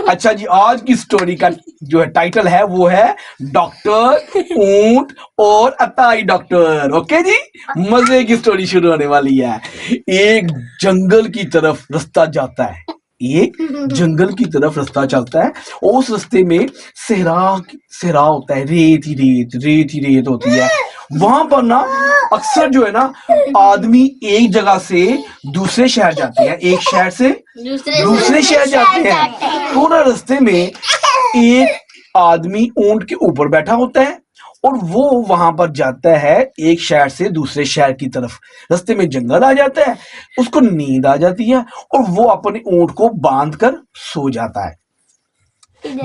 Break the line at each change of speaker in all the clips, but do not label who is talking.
اچھا جی، آج کی سٹوری کا جو ہے ٹائٹل ہے وہ ہے ڈاکٹر، اونٹ اور عطائی ڈاکٹر. اوکے جی، مزے کی سٹوری شروع ہونے والی ہے. ایک جنگل کی طرف رستہ جاتا ہے، ایک جنگل کی طرف رستہ چلتا ہے، اور اس رستے میں صحرا ہوتا ہے، ریت ہی ریت ہوتی ہے. وہاں پر نا اکثر جو ہے نا آدمی ایک جگہ سے دوسرے شہر جاتے ہیں، ایک شہر سے دوسرے شہر جاتے ہیں. پورا رستے میں ایک آدمی اونٹ کے اوپر بیٹھا ہوتا ہے اور وہ وہاں پر جاتا ہے ایک شہر سے دوسرے شہر کی طرف. رستے میں جنگل آ جاتا ہے، اس کو نیند آ جاتی ہے اور وہ اپنے اونٹ کو باندھ کر سو جاتا ہے.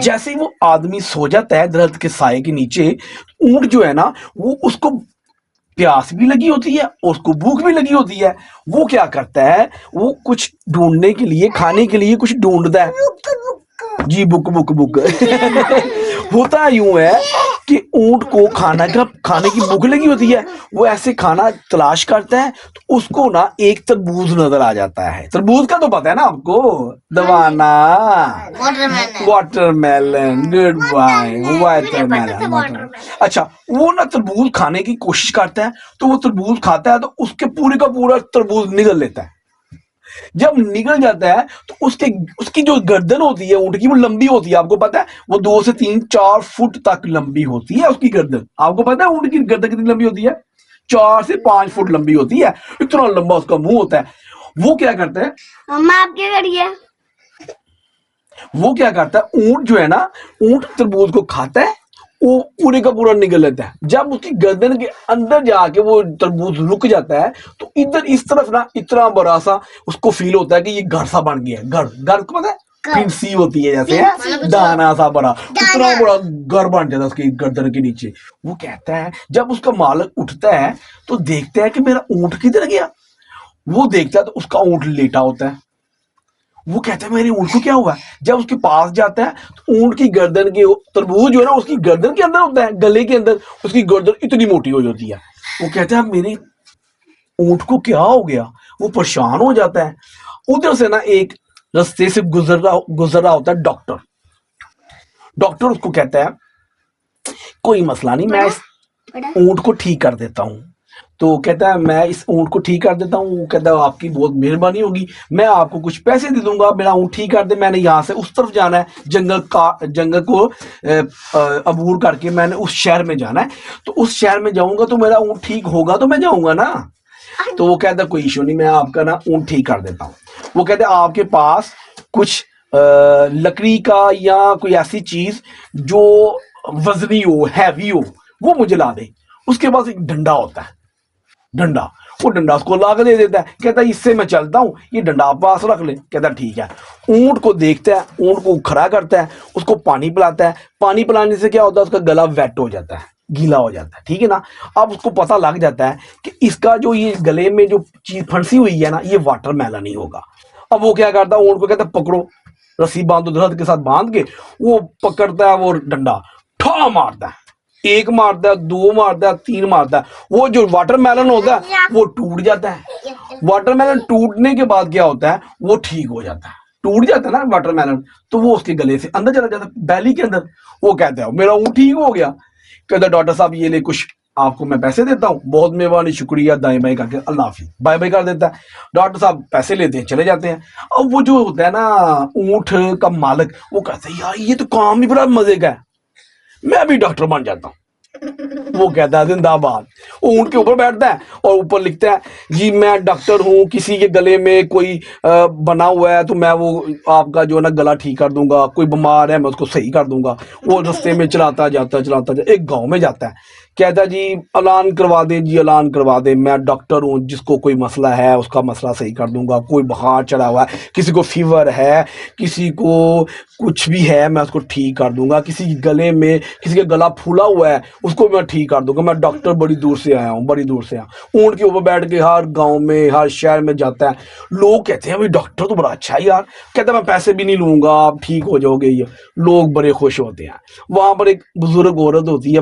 جیسے ہی وہ آدمی سو جاتا ہے درخت کے سائے کے نیچے، اونٹ جو ہے نا وہ اس کو پیاس بھی لگی ہوتی ہے اور اس کو بھوک بھی لگی ہوتی ہے. وہ کیا کرتا ہے، وہ کچھ ڈھونڈنے کے لیے، کھانے کے لیے کچھ ڈھونڈتا ہے. جی بک ہوتا یوں ہے کہ اونٹ کو کھانے کی بھوک لگی ہوتی ہے. وہ ایسے کھانا تلاش کرتا ہے تو اس کو نا ایک تربوز نظر آ جاتا ہے. تربوز کا تو پتا ہے نا آپ کو، دوانا، watermelon. Goodbye, watermelon. اچھا، وہ نا تربوز کھانے کی کوشش کرتا ہے تو وہ تربوز کھاتا ہے تو اس کے پورے کا پورا تربوز نگل لیتا ہے. جب نگل جاتا ہے تو اس کی جو گردن ہوتی ہے اونٹ کی، وہ لمبی ہوتی ہے. آپ کو پتا ہے وہ 2 سے 3 4 فٹ تک لمبی ہوتی ہے اس کی گردن. آپ کو پتا ہے اونٹ کی گردن کتنی لمبی ہوتی ہے؟ 4 سے 5 فٹ لمبی ہوتی ہے. اتنا لمبا اس کا منہ ہوتا ہے. وہ کیا کرتا ہے،
آپ کیا کریے،
وہ کیا کرتا ہے، اونٹ جو ہے نا، اونٹ تربوز کو کھاتا ہے، وہ پورے کا پورا نگل لیتا ہے. جب اس کی گردن کے اندر جا کے وہ تربوز رک جاتا ہے تو ادھر اس طرف نا اتنا بڑا سا اس کو فیل ہوتا ہے کہ یہ گھر سا بن گیا ہے. گھر کو پتا ہے پنسی ہوتی ہے جیسے دانا سا بڑا، اتنا بڑا گھر بن جاتا ہے اس کی گردن کے نیچے. وہ کہتا ہے، جب اس کا مالک اٹھتا ہے تو دیکھتا ہے کہ میرا اونٹ کدھر گیا. وہ دیکھتا ہے تو اس کا اونٹ لیٹا ہوتا ہے. وہ کہتا ہے میرے اونٹ کو کیا ہوا ہے. جب اس کے پاس جاتا ہے تو اونٹ کی گردن کے تربوز جو ہے نا اس کی گردن کے اندر ہوتا ہے، گلے کے اندر اس کی گردن اتنی موٹی ہو جاتی ہے. وہ کہتا ہے میرے اونٹ کو کیا ہو گیا. وہ پریشان ہو جاتا ہے. ادھر سے نا ایک رستے سے گزر رہا ہوتا ہے ڈاکٹر اس کو کہتا ہے کوئی مسئلہ نہیں، میں اس اونٹ کو ٹھیک کر دیتا ہوں. تو کہتا ہے میں اس اونٹ کو ٹھیک کر دیتا ہوں. وہ کہتا ہے آپ کی بہت مہربانی ہوگی، میں آپ کو کچھ پیسے دے دوں گا، میرا اونٹ ٹھیک کر دے. میں نے یہاں سے اس طرف جانا ہے، جنگل کو عبور کر کے میں نے اس شہر میں جانا ہے. تو اس شہر میں جاؤں گا تو میرا اونٹ ٹھیک ہوگا تو میں جاؤں گا نا. تو وہ کہتا ہے کوئی ایشو نہیں، میں آپ کا نا اونٹ ٹھیک کر دیتا ہوں. وہ کہتے ہیں آپ کے پاس کچھ لکڑی کا یا کوئی ایسی چیز جو وزنی ہو، ہیوی ہو، وہ مجھے لا دے. اس کے پاس ایک ڈنڈا ہوتا ہے، وہ ڈنڈا اس کو لا کے دے دیتا ہے. کہتا ہے اس سے میں چلتا ہوں، یہ ڈنڈا آپ پاس رکھ لے. کہتا ہے ٹھیک ہے. اونٹ کو دیکھتا ہے، اونٹ کو کھڑا کرتا ہے، اس کو پانی پلاتا ہے. پانی پلانے سے کیا ہوتا ہے، اس کا گلا ویٹ ہو جاتا ہے، گیلا ہو جاتا ہے. ٹھیک ہے نا. اب اس کو پتہ لگ جاتا ہے کہ اس کا جو یہ گلے میں جو چیز پھنسی ہوئی ہے نا، یہ واٹر میلن نہیں ہوگا. اب وہ کیا کرتا ہے، اونٹ کو کہتا ہے پکڑو، رسی باندھو، درخت کے ساتھ باندھ کے وہ پکڑتا ہے وہ ڈنڈا، ٹھا مارتا ہے. 1 مارتا ہے، 2 مارتا ہے، 3 مارتا ہے. وہ جو واٹر میلن ہوتا ہے وہ ٹوٹ جاتا ہے. واٹر میلن ٹوٹنے کے بعد کیا ہوتا ہے، وہ ٹھیک ہو جاتا ہے. ٹوٹ جاتا ہے نا واٹر میلن تو وہ اس کے گلے سے اندر چلا جاتا ہے، بیلی کے اندر. وہ کہتا ہے میرا اونٹ ٹھیک ہو گیا. کہتا ہے ڈاکٹر صاحب یہ لے کچھ آپ کو میں پیسے دیتا ہوں، بہت مہربانی، شکریہ. دائیں بائیں کر کے اللہ حافظ، بائے بائے کر دیتا ہے. ڈاکٹر صاحب پیسے لیتے ہیں، چلے جاتے ہیں. اب وہ جو ہوتا ہے نا اونٹ کا مالک، وہ کہتا ہے یار یہ تو کام ہی بڑا مزے کا ہے، میں بھی ڈاکٹر بن جاتا ہوں. وہ کہتا ہے زندہ باد. اونٹ کے اوپر بیٹھتا ہے اور اوپر لکھتا ہے جی میں ڈاکٹر ہوں، کسی کے گلے میں کوئی بنا ہوا ہے تو میں وہ آپ کا جو ہے نا گلا ٹھیک کر دوں گا، کوئی بیمار ہے میں اس کو صحیح کر دوں گا. وہ رستے میں چلاتا جاتا ایک گاؤں میں جاتا ہے. کہتا ہے جی اعلان کروا دیں، جی اعلان کروا دیں، میں ڈاکٹر ہوں، جس کو کوئی مسئلہ ہے اس کا مسئلہ صحیح کر دوں گا. کوئی بخار چڑھا ہوا ہے، کسی کو فیور ہے، کسی کو کچھ بھی ہے، میں اس کو ٹھیک کر دوں گا. کسی گلے میں کسی کا گلا پھولا ہوا ہے اس کو میں ٹھیک کر دوں گا. میں ڈاکٹر بڑی دور سے آیا ہوں، بڑی دور سے آیا. اونٹ کے اوپر بیٹھ کے ہر گاؤں میں، ہر شہر میں جاتا ہے. لوگ کہتے ہیں بھائی ڈاکٹر تو بڑا اچھا ہے یار. کہتا ہے میں پیسے بھی نہیں لوں گا، آپ ٹھیک ہو جاؤ گے. یہ لوگ بڑے خوش ہوتے ہیں. وہاں پر ایک بزرگ عورت ہوتی ہے،